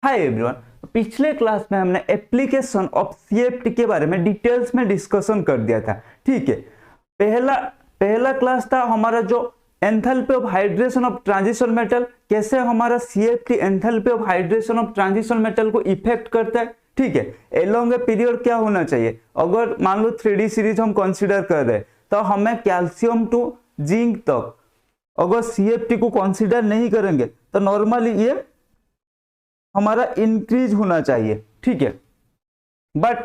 Hi everyone, पिछले class में हमने एप्लीकेशन ऑफ सीएफटी के बारे में डिटेल्स में डिस्कशन कर दिया था। ठीक है, पहला क्लास था हमारा जो enthalpy of hydration of transition metal, कैसे हमारा CFT enthalpy of hydration of transition metal को इफेक्ट करता है। ठीक है, एलोंग ए पीरियड क्या होना चाहिए, अगर मान लो 3D सीरीज हम कंसीडर कर रहे हैं तो हमें कैल्शियम टू जिंक तक अगर सीएफटी को कंसीडर नहीं करेंगे तो नॉर्मली ये हमारा इंक्रीज होना चाहिए। ठीक है, बट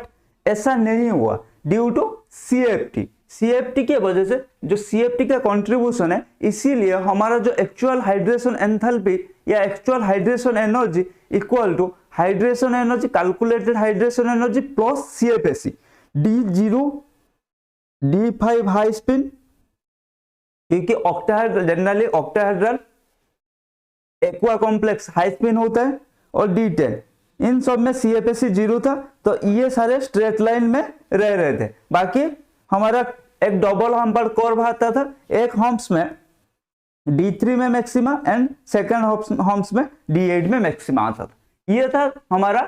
ऐसा नहीं हुआ ड्यू टू सीएफटी। सीएफटी की वजह से जो सीएफटी का कंट्रीब्यूशन है, इसीलिए हमारा जो एक्चुअल हाइड्रेशन एंथैल्पी या actual hydration energy equal to hydration energy calculated hydration energy plus CFSE D0 D5 high spin, क्योंकि octahedral generally octahedral aqua complex high spin होता है, और D10 इन सब में सीएफएसी 0 था, तो ये सारे स्ट्रेट लाइन में रह रहे थे। बाकी हमारा एक डबल हम्पर कर्व आता था, एक हम्प्स में D3 में मैक्सिमा एंड सेकंड हम्प्स में D8 में मैक्सिमा आता था। ये था हमारा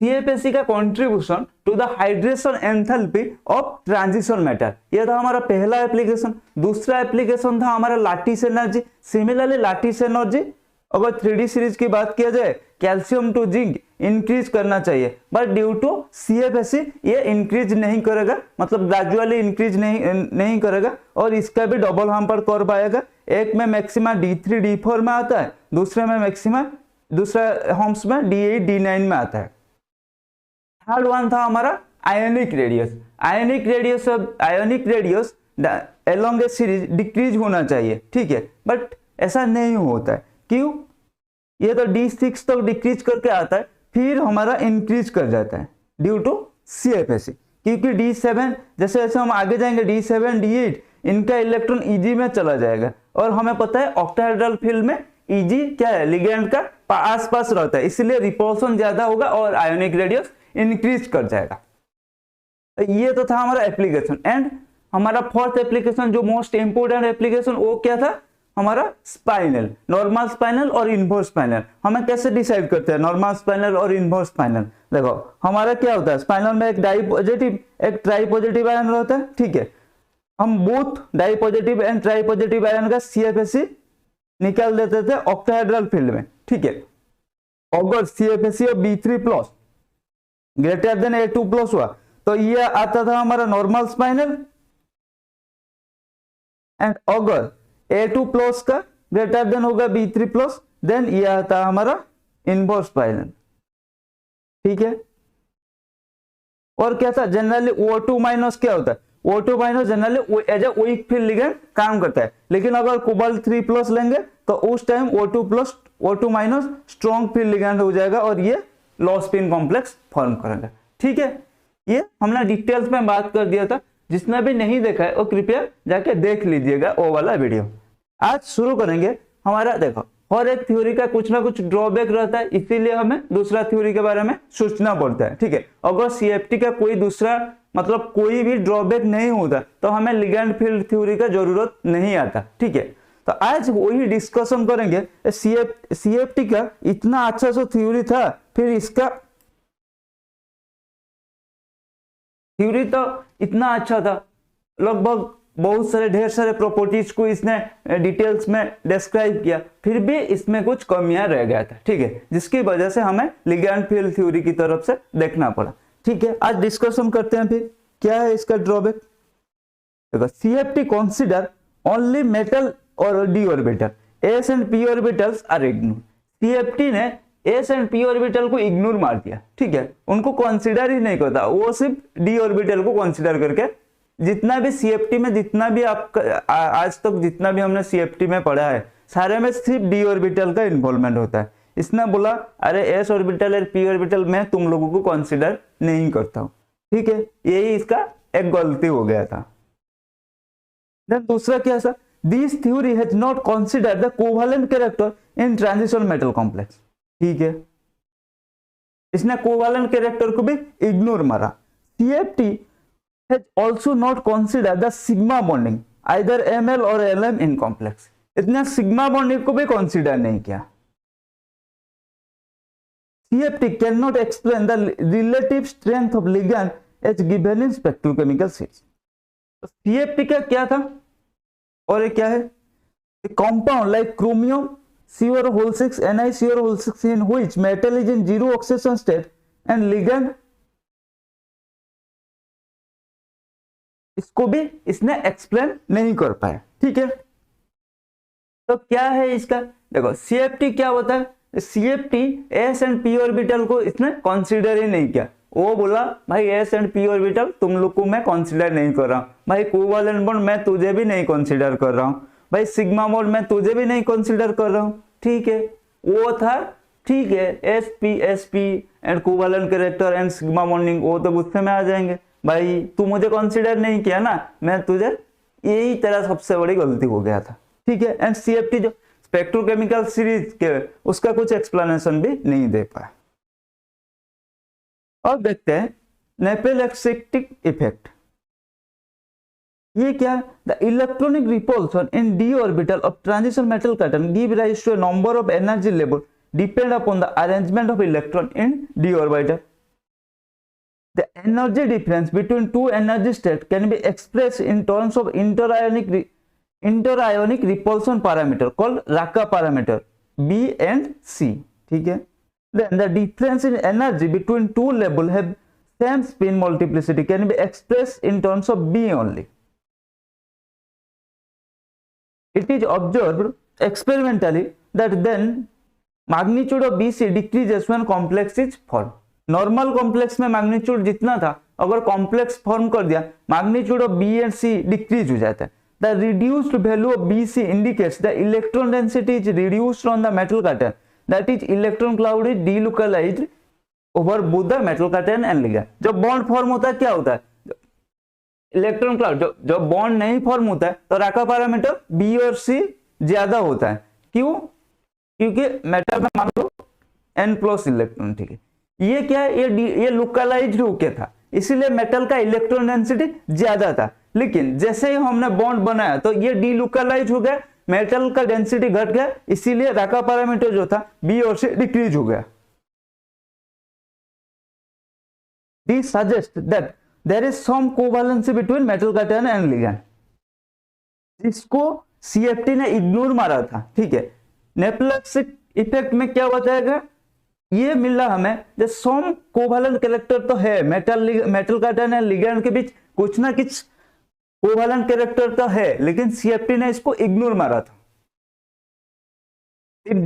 सीएफएसी का contribution to the hydration enthalpy of transition metal. ये था हमारा पहला एप्लीकेशन। दूसरा एप्लीकेशन था हमारा lattice energy. Similarly lattice energy अगर 3D सीरीज की बात किया जाए, कैल्शियम टू जिंक इंक्रीज करना चाहिए, बट ड्यू टू सीएफएसी ये इंक्रीज नहीं करेगा, मतलब ग्रेजुअली इंक्रीज नहीं करेगा, और इसका भी डबल हम्पर कर्व आएगा। एक में मैक्सिमा D3 D4 में आता है, दूसरे में मैक्सिमा दूसरा हम्प्स में D8 D9 में आता है। थर्ड वन था हमारा ionic radius. Ionic radius along a series decrease होना चाहिए। ठीक है, बट ऐसा नहीं होता है। क्यों? ये तो D6 तक डिक्रीज करके आता है, फिर हमारा इंक्रीज कर जाता है ड्यू टू सीएफएसी। क्योंकि D7 जैसे जैसे हम आगे जाएंगे, D7 D8 इनका इलेक्ट्रॉन Eg में चला जाएगा, और हमें पता है ऑक्टाहेड्रल फील्ड में Eg क्या है, लिगेंड का आसपास रहता है, इसलिए रिपल्सन ज्यादा होगा और आयोनिक रेडियस इंक्रीज कर जाएगा। ये तो था हमारा एप्लीकेशन। एंड हमारा फोर्थ एप्लीकेशन जो मोस्ट इंपोर्टेंट एप्लीकेशन, वो क्या था हमारा स्पाइनल, नॉर्मल स्पाइनल और इनवर्स स्पाइनल। हमें कैसे डिसाइड करते हैं नॉर्मल स्पाइनल और इनवर्स स्पाइनल? देखो हमारा क्या होता है, स्पाइनल में एक डाई पॉजिटिव एक ट्राई पॉजिटिव आयन रहता है। ठीक है, हम both di positive and tri positive ion का सीएफएसी निकाल देते थे ऑक्टाहेड्रल फील्ड में। ठीक है, अगर सीएफएसी of B3+ greater than A2+ हुआ तो ये आता था हमारा नॉर्मल स्पाइनल, एंड अगर A2+ का ग्रेटर देन होगा B3+, देन ये आता हमारा इनवर्स स्पाइनल। ठीक है, और क्या था जनरली O2- क्या होता है, O2- generally as a weak field ligand काम करता है, लेकिन अगर कोबाल्ट 3+ लेंगे तो उस time O2+ strong field ligand हो जाएगा, और ये लो स्पिन कॉम्प्लेक्स फॉर्म करेगा। ठीक है, ये हमने डिटेल्स में बात कर दिया था। जिसने भी नहीं देखा है वो कृपया जाके देख लीजिएगा वो वाला वीडियो। आज शुरू करेंगे हमारा। देखो हर एक थ्योरी का कुछ ना कुछ ड्रॉबैक रहता है, इसीलिए हमें दूसरा थ्योरी के बारे में सोचना पड़ता है। ठीक है, अगर सीएफटी का कोई दूसरा मतलब कोई भी ड्रॉबैक नहीं होता तो हमें लिगेंड फील्ड थ्योरी का जरूरत नहीं आता। ठीक है, तो आज वही डिस्कशन करेंगे। सीएफटी का इतना अच्छा सा थ्योरी था, फिर इसका थ्योरी तो इतना अच्छा था, लगभग बहुत सारे ढेर सारे प्रॉपर्टीज को इसने डिटेल्स में डिस्क्राइब किया, फिर भी इसमें कुछ कमियां रह गया था। ठीक है, जिसकी वजह से हमें लिगेंड फील्ड थ्योरी की तरफ से देखना पड़ा। ठीक है, आज डिस्कशन करते हैं फिर क्या है इसका ड्रॉबैक। देखो सीएफटी कंसीडर ओनली मेटल और D orbital, S and P orbitals are ignore. CFT ने एस एंड पी ऑर्बिटल को इग्नोर मार दिया। ठीक है, उनको कंसीडर ही नहीं करता, वो सिर्फ डी ऑर्बिटल को कंसीडर करके जितना भी सीएफटी में जितना भी आप आज तक जितना भी हमने सीएफटी में पढ़ा है, सारे में सिर्फ डी ऑर्बिटल का इन्वॉल्वमेंट होता है। इसने बोला अरे एस ऑर्बिटल और पी ऑर्बिटल में तुम लोगों को कंसीडर नहीं करता हूं। ठीक है, यही इसका एक गलती हो गया था। देन दूसरा क्या था, this theory has not considered the covalent character in transition metal complex. ठीक है, इसने कोवेलेंट कैरेक्टर को भी इग्नोर मारा। CFT has also not considered the sigma bonding either Ml और Lm इन कॉम्प्लेक्स। इसने सिग्मा बॉन्डिंग को भी कंसीडर नहीं किया। CFT cannot explain the relative strength of ligand as given in spectrochemical series. CFT का क्या था और ये क्या है? Compound like chromium CuR6 NiCuR6 in which metal is in zero oxidation state and ligand, इसको भी इसने एक्सप्लेन नहीं कर पाया। ठीक है, तो क्या है इसका? देखो CFT क्या होता है? CFT S and P orbital को इसने कंसीडर ही नहीं किया। वो बोला भाई S एंड P ऑर्बिटल तुम लोग को मैं कंसीडर नहीं कर रहा हूं, भाई कोवैलेंट बॉन्ड मैं तुझे भी नहीं कंसीडर कर रहा हूं, भाई सिग्मा बॉन्ड मैं तुझे भी नहीं कंसीडर कर रहा हूं। ठीक है, वो था ठीक है SP and covalent character and sigma bonding, वो तो गुस्से में आ जाएंगे, भाई तू मुझे कंसीडर नहीं किया ना, मैं तुझे, यही तेरा सबसे बड़ी गलती हो गया था। ठीक है, एंड CFT जो स्पेक्ट्रोकेमिकल सीरीज के उसका कुछ एक्सप्लेनेशन भी नहीं दे पाया। अब देखते हैं नेपेलेक्सिटिक इफेक्ट। ये क्या है? The electronic repulsion in d orbital of transition metal cation give rise to a number of energy level depend upon the arrangement of electron in d orbital. The energy difference between two energy states can be expressed in terms of interionic repulsion parameter called Raka parameter B and C. ठीक है, then the difference in energy between two labels have same spin multiplicity can be expressed in terms of B only. It is observed experimentally that then magnitude of BC decreases when complex is formed. Normal complex में magnitude जितना था अगर complex form कर दिया magnitude of B and C decrease हो जाता है। The reduced value of BC indicates the electron density is reduced on the metal cation, that is electron cloud is delocalised over both the metal cation and ligand. जब bond form होता है क्या होता है? Electron cloud, जब bond नहीं form होता है तो राका पैरामीटर B और C ज्यादा होता है। क्यों? क्योंकि मेटल में मान लो N+ इलेक्ट्रॉन। ठीक है, ये क्या है? ये लोकलाइज्ड हो गया था, इसीलिए मेटल का इलेक्ट्रॉन डेंसिटी ज्यादा था। लेकिन जैसे ही हमने बॉन्ड बनाया तो ये डीलोकलाइज हो गया, मेटल का डेंसिटी घट गया, इसीलिए राका पैरामीटर जो था B और C डिक्रीज हो गया। This suggests that there is some covalency between metal cation and ligand, जिसको CFT ने इग्नोर मारा था। ठीक है, नेपेलेक्सिक इफेक्ट में क्या बताएगा? ये मिला हमें जो सम कोवैलेंट कैरेक्टर तो है, मेटल कैटन एंड लिगैंड के बीच कुछ ना कुछ कोवैलेंट कैरेक्टर तो है, लेकिन CFT ने इसको इग्नोर मारा था।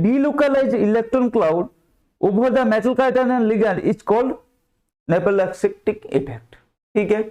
Delocalised electron cloud over the metal cation and ligand is called nephelauxetic effect. ठीक है,